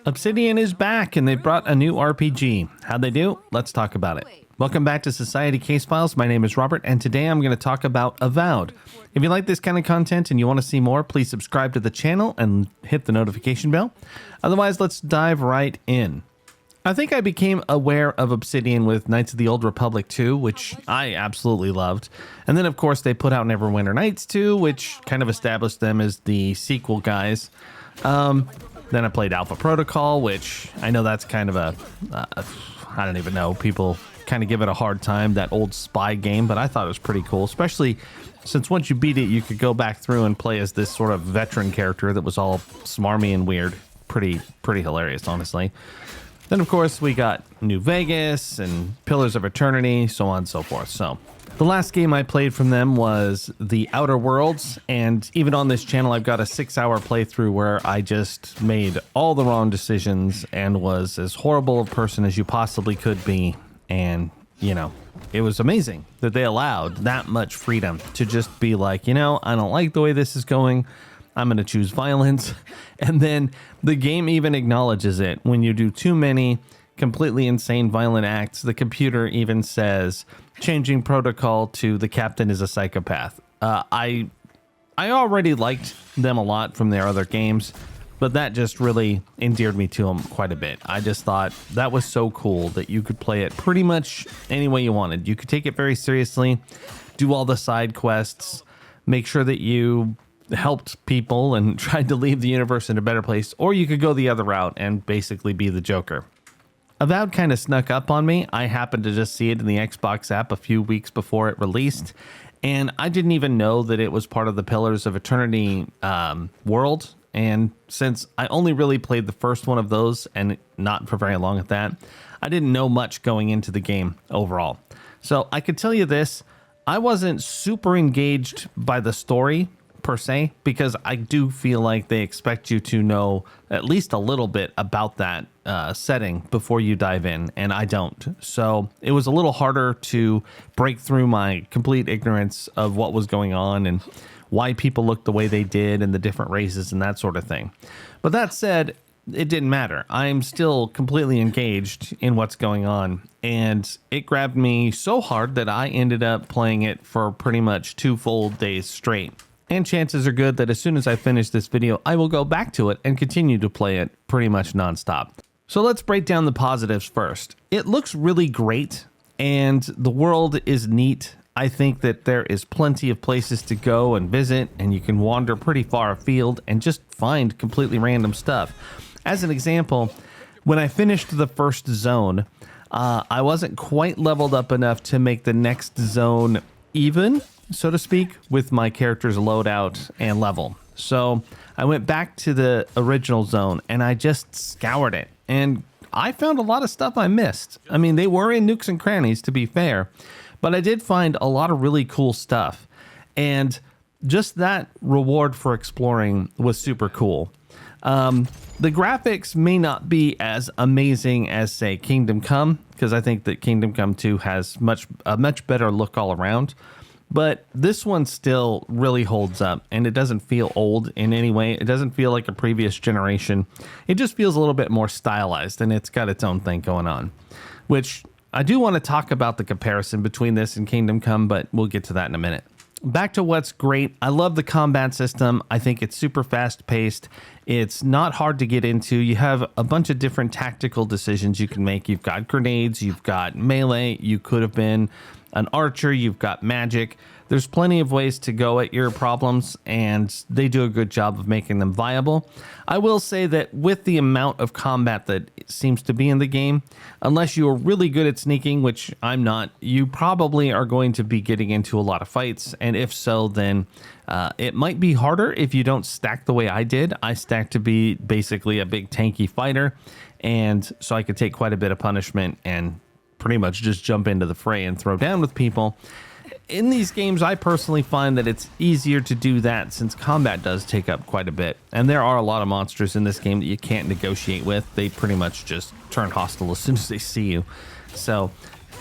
Obsidian is back and they've brought a new RPG. How'd they do? Let's talk about it. Welcome back to Society Case Files. My name is Robert and today I'm going to talk about Avowed. If you like this kind of content and you want to see more, please subscribe to the channel and hit the notification bell. Otherwise, let's dive right in. I think I became aware of Obsidian with Knights of the Old Republic 2, which I absolutely loved. And then, of course, they put out Neverwinter Nights 2, which kind of established them as the sequel guys. Then I played Alpha Protocol, which I know that's kind of I don't even know, people kind of give it a hard time, that old spy game, but I thought it was pretty cool, especially since once you beat it, you could go back through and play as this sort of veteran character that was all smarmy and weird. Pretty hilarious, honestly. Then, of course, we got New Vegas and Pillars of Eternity, so on and so forth. So the last game I played from them was The Outer Worlds, and even on this channel, I've got a 6-hour playthrough where I just made all the wrong decisions and was as horrible a person as you possibly could be. And, you know, it was amazing that they allowed that much freedom to just be like, you know, I don't like the way this is going. I'm going to choose violence. And then the game even acknowledges it. When you do too many completely insane violent acts, the computer even says changing protocol to the captain is a psychopath. I already liked them a lot from their other games, but that just really endeared me to them quite a bit. I just thought that was so cool that you could play it pretty much any way you wanted. You could take it very seriously, do all the side quests, make sure that you helped people and tried to leave the universe in a better place, or you could go the other route and basically be the Joker. Avowed kind of snuck up on me. I happened to just see it in the Xbox app a few weeks before it released, and I didn't even know that it was part of the Pillars of Eternity world. And since I only really played the first one of those, and not for very long at that, I didn't know much going into the game overall. So I could tell you this, I wasn't super engaged by the story per se, because I do feel like they expect you to know at least a little bit about that setting before you dive in, and I don't. So it was a little harder to break through my complete ignorance of what was going on and why people looked the way they did and the different races and that sort of thing. But that said, it didn't matter. I'm still completely engaged in what's going on, and it grabbed me so hard that I ended up playing it for pretty much 2 full days straight. And chances are good that as soon as I finish this video, I will go back to it and continue to play it pretty much nonstop. So let's break down the positives first. It looks really great, and the world is neat. I think that there is plenty of places to go and visit, and you can wander pretty far afield and just find completely random stuff. As an example, when I finished the first zone, I wasn't quite leveled up enough to make the next zone even, so to speak, with my character's loadout and level. So I went back to the original zone and I just scoured it, and I found a lot of stuff I missed. I mean, they were in nooks and crannies, to be fair, but I did find a lot of really cool stuff, and just that reward for exploring was super cool. The graphics may not be as amazing as, say, Kingdom Come, because I think that Kingdom Come 2 has a much better look all around. But this one still really holds up, and it doesn't feel old in any way. It doesn't feel like a previous generation. It just feels a little bit more stylized, and it's got its own thing going on, which I do want to talk about the comparison between this and Kingdom Come, but we'll get to that in a minute. Back to what's great. I love the combat system. I think it's super fast paced. It's not hard to get into. You have a bunch of different tactical decisions you can make. You've got grenades, you've got melee, you could have been an archer, you've got magic. There's plenty of ways to go at your problems, and they do a good job of making them viable. I will say that with the amount of combat that seems to be in the game, unless you are really good at sneaking, which I'm not, you probably are going to be getting into a lot of fights, and if so, then it might be harder if you don't stack the way I did. I stacked to be basically a big tanky fighter, and so I could take quite a bit of punishment and pretty much just jump into the fray and throw down with people. In these games, I personally find that it's easier to do that since combat does take up quite a bit. And there are a lot of monsters in this game that you can't negotiate with. They pretty much just turn hostile as soon as they see you. So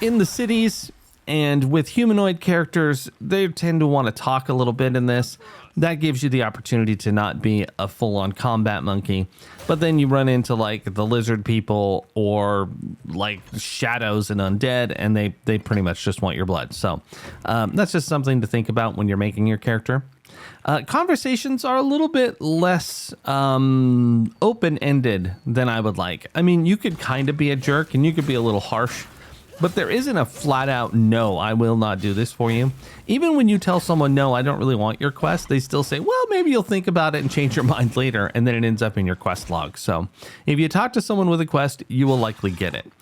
in the cities and with humanoid characters, they tend to want to talk a little bit in this. that gives you the opportunity to not be a full-on combat monkey. But then you run into like the lizard people or like shadows and undead, and they pretty much just want your blood. So that's just something to think about when you're making your character. Conversations are a little bit less open-ended than I would like. I mean, you could kind of be a jerk and you could be a little harsh, but there isn't a flat out, no, I will not do this for you. Even when you tell someone, no, I don't really want your quest, they still say, well, maybe you'll think about it and change your mind later, and then it ends up in your quest log. So if you talk to someone with a quest, you will likely get it.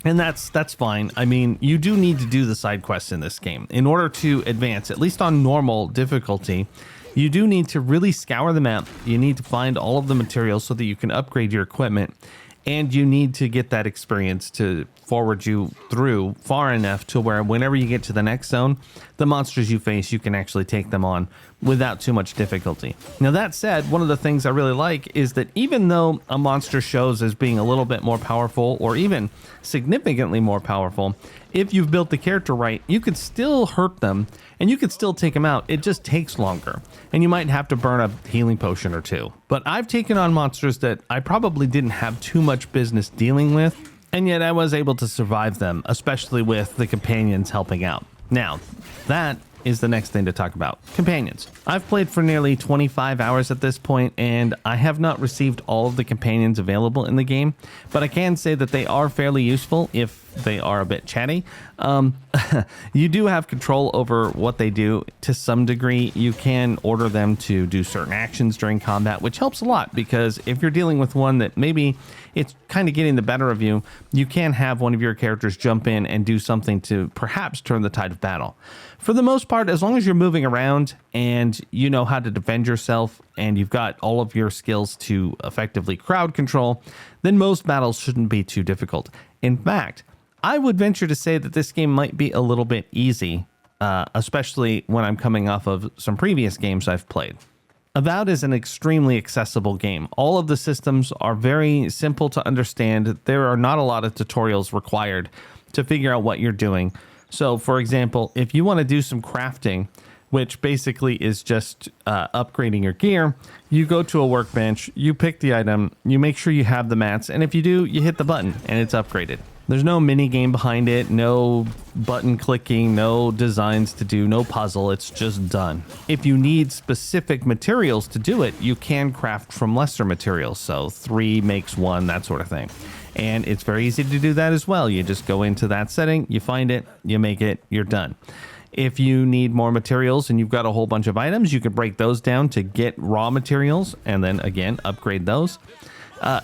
And that's fine. I mean, you do need to do the side quests in this game. In order to advance, at least on normal difficulty, you do need to really scour the map. You need to find all of the materials so that you can upgrade your equipment. And you need to get that experience to forward you through far enough to where whenever you get to the next zone, the monsters you face, you can actually take them on without too much difficulty. Now, that said, one of the things I really like is that even though a monster shows as being a little bit more powerful or even significantly more powerful, if you've built the character right, you could still hurt them and you could still take them out. It just takes longer and you might have to burn a healing potion or two. But I've taken on monsters that I probably didn't have too much business dealing with, and yet I was able to survive them, especially with the companions helping out. Now, that is the next thing to talk about. Companions. I've played for nearly 25 hours at this point, and I have not received all of the companions available in the game, but I can say that they are fairly useful if they are a bit chatty. You do have control over what they do to some degree. You can order them to do certain actions during combat, which helps a lot, because if you're dealing with one that maybe it's kind of getting the better of you, you can have one of your characters jump in and do something to perhaps turn the tide of battle. For the most part, as long as you're moving around and you know how to defend yourself and you've got all of your skills to effectively crowd control, then most battles shouldn't be too difficult. In fact, I would venture to say that this game might be a little bit easy, especially when I'm coming off of some previous games I've played. Avowed is an extremely accessible game. All of the systems are very simple to understand. There are not a lot of tutorials required to figure out what you're doing. So, for example, if you want to do some crafting, which basically is just upgrading your gear, you go to a workbench, you pick the item, you make sure you have the mats, and if you do, you hit the button and it's upgraded. There's no mini game behind it, no button clicking, no designs to do, no puzzle. It's just done. If you need specific materials to do it, you can craft from lesser materials. So 3 makes 1, that sort of thing. And it's very easy to do that as well. You just go into that setting, you find it, you make it, you're done. If you need more materials and you've got a whole bunch of items, you could break those down to get raw materials and then again upgrade those.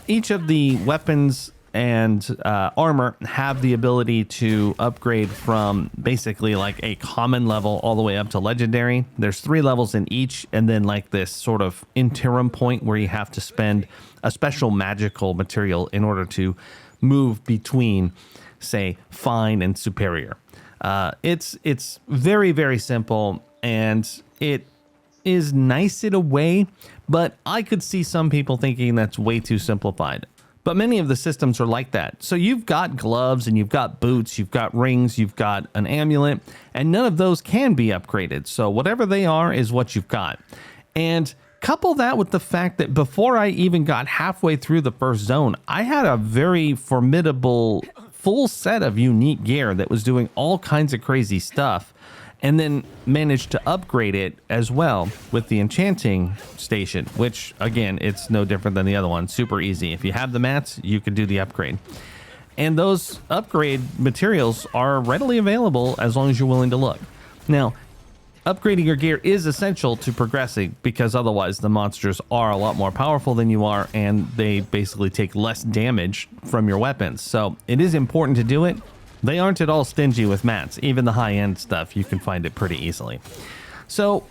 Each of the weapons and armor have the ability to upgrade from basically like a common level all the way up to legendary. There's 3 levels in each, and then like this sort of interim point where you have to spend a special magical material in order to move between, say, fine and superior. It's very, very simple, and it is nice in a way, but I could see some people thinking that's way too simplified. But many of the systems are like that. So you've got gloves and you've got boots, you've got rings, you've got an amulet, and none of those can be upgraded. So whatever they are is what you've got. And couple that with the fact that before I even got halfway through the first zone, I had a very formidable full set of unique gear that was doing all kinds of crazy stuff, and then managed to upgrade it as well with the enchanting station, which again, it's no different than the other one. Super easy. If you have the mats, you can do the upgrade. And those upgrade materials are readily available as long as you're willing to look. Now, upgrading your gear is essential to progressing, because otherwise the monsters are a lot more powerful than you are, and they basically take less damage from your weapons. So it is important to do it. They aren't at all stingy with mats. Even the high-end stuff, you can find it pretty easily. So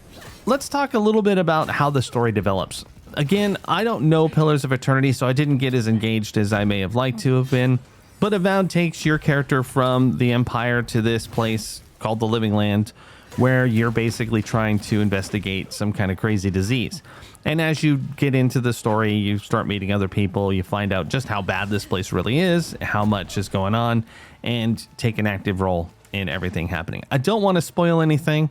let's talk a little bit about how the story develops. Again, I don't know Pillars of Eternity, so I didn't get as engaged as I may have liked to have been. But Avowed takes your character from the Empire to this place called the Living Land, where you're basically trying to investigate some kind of crazy disease. And as you get into the story, you start meeting other people, you find out just how bad this place really is, how much is going on, and take an active role in everything happening. I don't want to spoil anything,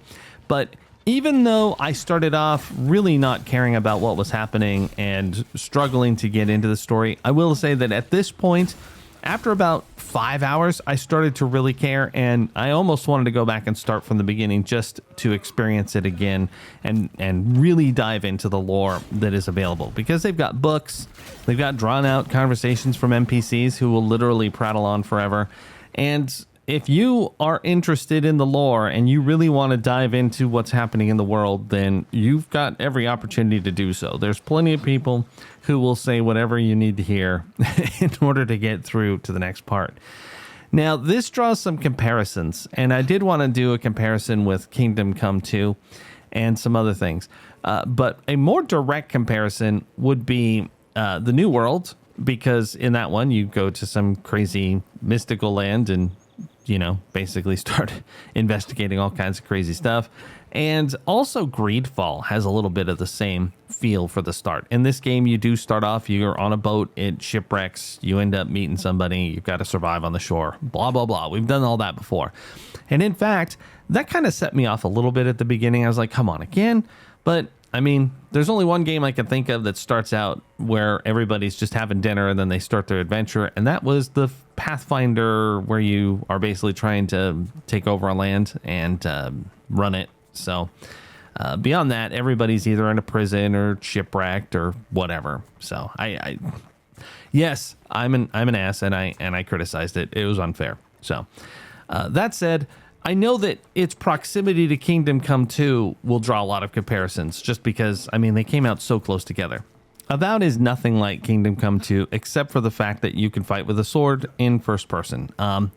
but Even though I started off really not caring about what was happening and struggling to get into the story, I will say that at this point, after about 5 hours, I started to really care, and I almost wanted to go back and start from the beginning just to experience it again and really dive into the lore that is available, because they've got books, they've got drawn out conversations from NPCs who will literally prattle on forever. And if you are interested in the lore and you really want to dive into what's happening in the world, then you've got every opportunity to do so. There's plenty of people who will say whatever you need to hear in order to get through to the next part. Now, this draws some comparisons, and I did want to do a comparison with Kingdom Come 2 and some other things. But a more direct comparison would be the New World, because in that one, you go to some crazy mystical land and basically start investigating all kinds of crazy stuff. And also Greedfall has a little bit of the same feel for the start. In this game, you do start off, you're on a boat, it shipwrecks, you end up meeting somebody, you've got to survive on the shore, blah, blah, blah. We've done all that before. And in fact, that kind of set me off a little bit at the beginning. I was like, come on again. But I mean, there's only one game I can think of that starts out where everybody's just having dinner and then they start their adventure. And that was the Pathfinder, where you are basically trying to take over a land and run it. So beyond that, everybody's either in a prison or shipwrecked or whatever. So yes, I'm an ass, and I criticized it. It was unfair. So that said, I know that its proximity to Kingdom Come 2 will draw a lot of comparisons, just because, I mean, they came out so close together. Avowed is nothing like Kingdom Come 2, except for the fact that you can fight with a sword in first person.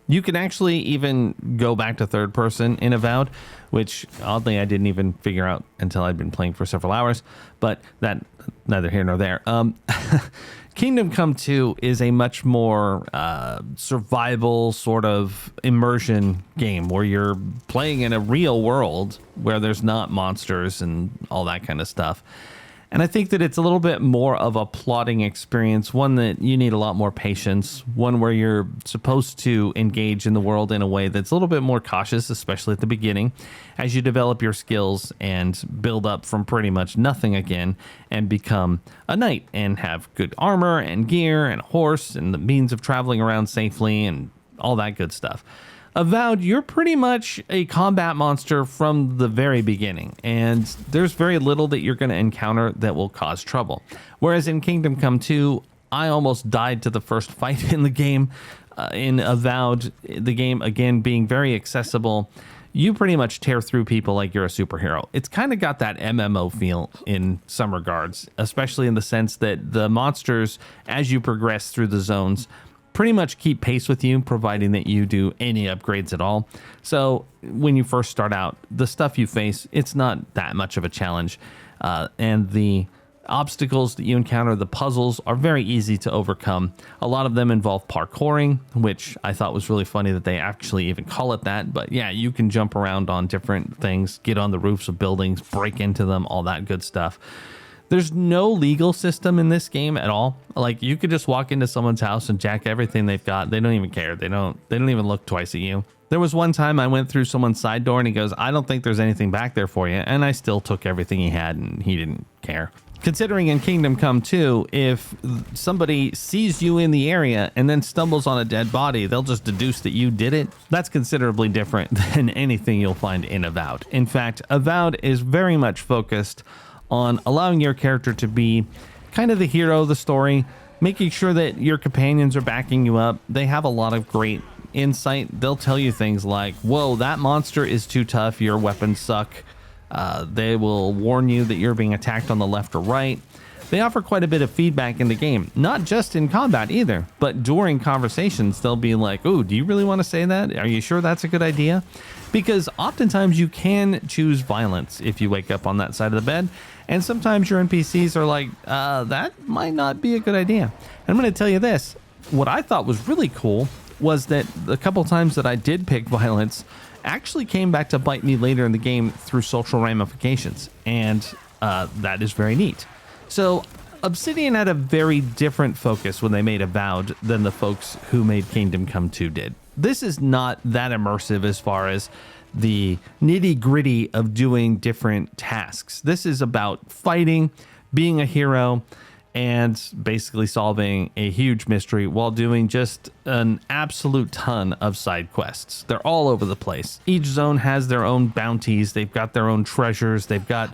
You can actually even go back to third person in Avowed, which oddly I didn't even figure out until I'd been playing for several hours, but that neither here nor there. Kingdom Come 2 is a much more survival sort of immersion game where you're playing in a real world where there's not monsters and all that kind of stuff. And I think that it's a little bit more of a plotting experience, one that you need a lot more patience, one where you're supposed to engage in the world in a way that's a little bit more cautious, especially at the beginning, as you develop your skills and build up from pretty much nothing again and become a knight and have good armor and gear and a horse and the means of traveling around safely and all that good stuff. Avowed, you're pretty much a combat monster from the very beginning, and there's very little that you're going to encounter that will cause trouble. Whereas in Kingdom Come 2, I almost died to the first fight in the game. In Avowed, the game, again, being very accessible, you pretty much tear through people like you're a superhero. It's kind of got that MMO feel in some regards, especially in the sense that the monsters, as you progress through the zones, pretty much keep pace with you, providing that you do any upgrades at all. So when you first start out, the stuff you face, it's not that much of a challenge. And the obstacles that you encounter, the puzzles, are very easy to overcome. A lot of them involve parkouring, which I thought was really funny that they actually even call it that. But yeah, you can jump around on different things, get on the roofs of buildings, break into them, all that good stuff. There's no legal system in this game at all. Like, you could just walk into someone's house and jack everything they've got. They don't even care. They don't even look twice at you. There was one time I went through someone's side door and he goes, "I don't think there's anything back there for you." And I still took everything he had and he didn't care. Considering in Kingdom Come 2, if somebody sees you in the area and then stumbles on a dead body, they'll just deduce that you did it. That's considerably different than anything you'll find in Avowed. In fact, Avowed is very much focused on allowing your character to be kind of the hero of the story, making sure that your companions are backing you up. They have a lot of great insight. They'll tell you things like, "Whoa, that monster is too tough. Your weapons suck." They will warn you that you're being attacked on the left or right. They offer quite a bit of feedback in the game, not just in combat either, but during conversations, they'll be like, "Ooh, do you really want to say that? Are you sure that's a good idea?" Because oftentimes you can choose violence if you wake up on that side of the bed. And sometimes your NPCs are like, that might not be a good idea. And I'm going to tell you this. What I thought was really cool was that the couple times that I did pick violence actually came back to bite me later in the game through social ramifications. And that is very neat. So Obsidian had a very different focus when they made Avowed than the folks who made Kingdom Come 2 did. This is not that immersive as far as the nitty-gritty of doing different tasks. This is about fighting, being a hero, and basically solving a huge mystery while doing just an absolute ton of side quests. They're all over the place. Each zone has their own bounties, they've got their own treasures, they've got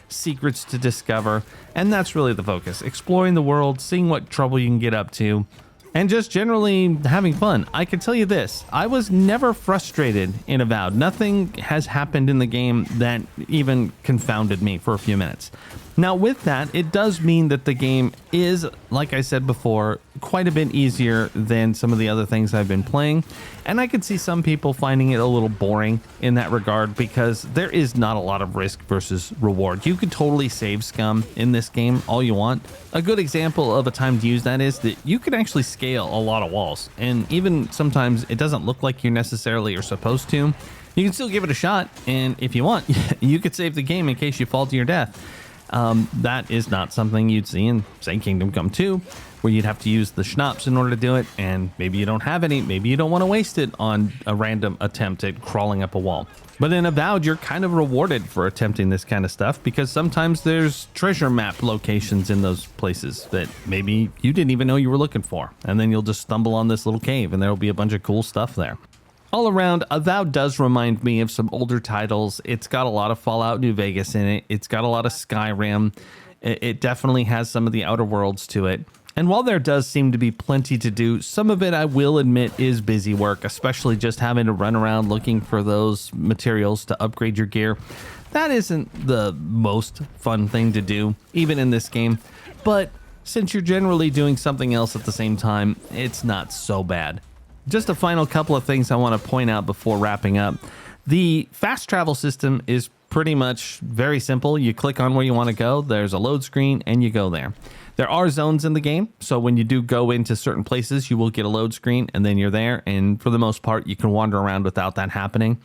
secrets to discover, and that's really the focus. Exploring the world, seeing what trouble you can get up to, and just generally having fun. I can tell you this, I was never frustrated in Avowed. Nothing has happened in the game that even confounded me for a few minutes. Now with that, it does mean that the game is, like I said before, quite a bit easier than some of the other things I've been playing. And I could see some people finding it a little boring in that regard because there is not a lot of risk versus reward. You could totally save scum in this game all you want. A good example of a time to use that is that you can actually scale a lot of walls. And even sometimes it doesn't look like you necessarily are supposed to. You can still give it a shot. And if you want, you could save the game in case you fall to your death. That is not something you'd see in, say, Kingdom Come 2, where you'd have to use the schnapps in order to do it, and maybe you don't have any, maybe you don't want to waste it on a random attempt at crawling up a wall. But in Avowed, you're kind of rewarded for attempting this kind of stuff because sometimes there's treasure map locations in those places that maybe you didn't even know you were looking for, and then you'll just stumble on this little cave and there'll be a bunch of cool stuff there. All around, Avowed does remind me of some older titles. It's got a lot of Fallout New Vegas in it. It's got a lot of Skyrim. It definitely has some of the Outer Worlds to it. And while there does seem to be plenty to do, some of it, I will admit, is busy work, especially just having to run around looking for those materials to upgrade your gear. That isn't the most fun thing to do, even in this game. But since you're generally doing something else at the same time, it's not so bad. Just a final couple of things I want to point out before wrapping up. The fast travel system is pretty much very simple. You click on where you want to go, there's a load screen, and you go there. There are zones in the game, so when you do go into certain places, you will get a load screen, and then you're there, and for the most part, you can wander around without that happening.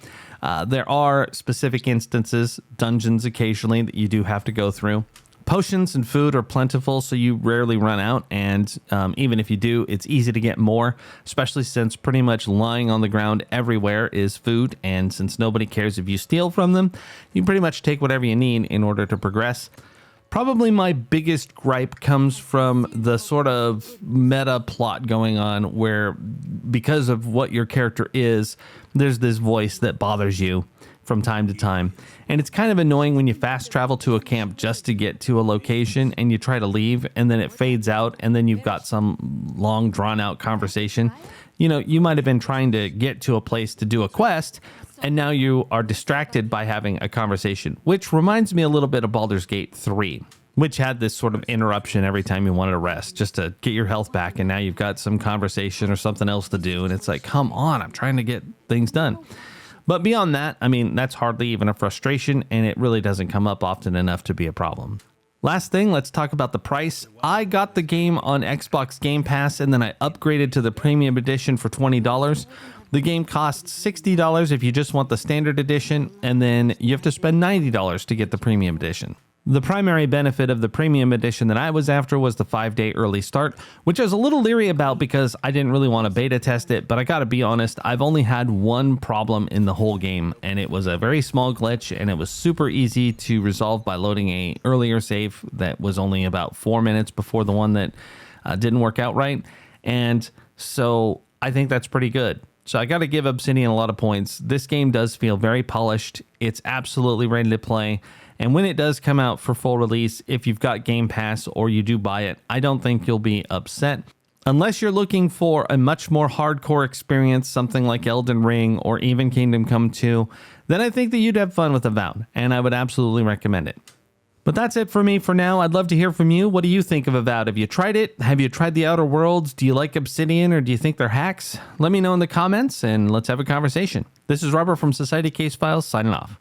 There are specific instances, dungeons occasionally, that you do have to go through. Potions and food are plentiful, so you rarely run out, and even if you do, it's easy to get more, especially since pretty much lying on the ground everywhere is food, and since nobody cares if you steal from them, you pretty much take whatever you need in order to progress. Probably my biggest gripe comes from the sort of meta plot going on where, because of what your character is, there's this voice that bothers you from time to time. And it's kind of annoying when you fast travel to a camp just to get to a location and you try to leave and then it fades out and then you've got some long drawn out conversation. You know, you might have been trying to get to a place to do a quest and now you are distracted by having a conversation, which reminds me a little bit of Baldur's Gate 3, which had this sort of interruption every time you wanted to rest just to get your health back. And now you've got some conversation or something else to do. And it's like, come on, I'm trying to get things done. But beyond that, I mean, that's hardly even a frustration, and it really doesn't come up often enough to be a problem. Last thing, let's talk about the price. I got the game on Xbox Game Pass, and then I upgraded to the Premium Edition for $20. The game costs $60 if you just want the Standard Edition, and then you have to spend $90 to get the Premium Edition. The primary benefit of the Premium Edition that I was after was the 5-day early start, which I was a little leery about because I didn't really want to beta test it, but I gotta be honest, I've only had one problem in the whole game, and it was a very small glitch, and it was super easy to resolve by loading a earlier save that was only about 4 minutes before the one that didn't work out right, and so I think that's pretty good. So I got to give Obsidian a lot of points. This game does feel very polished. It's absolutely ready to play. And when it does come out for full release, if you've got Game Pass or you do buy it, I don't think you'll be upset. Unless you're looking for a much more hardcore experience, something like Elden Ring or even Kingdom Come 2, then I think that you'd have fun with Avowed, and I would absolutely recommend it. But that's it for me for now. I'd love to hear from you. What do you think of Avowed? Have you tried it? Have you tried the Outer Worlds? Do you like Obsidian or do you think they're hacks? Let me know in the comments and let's have a conversation. This is Robert from Society Case Files signing off.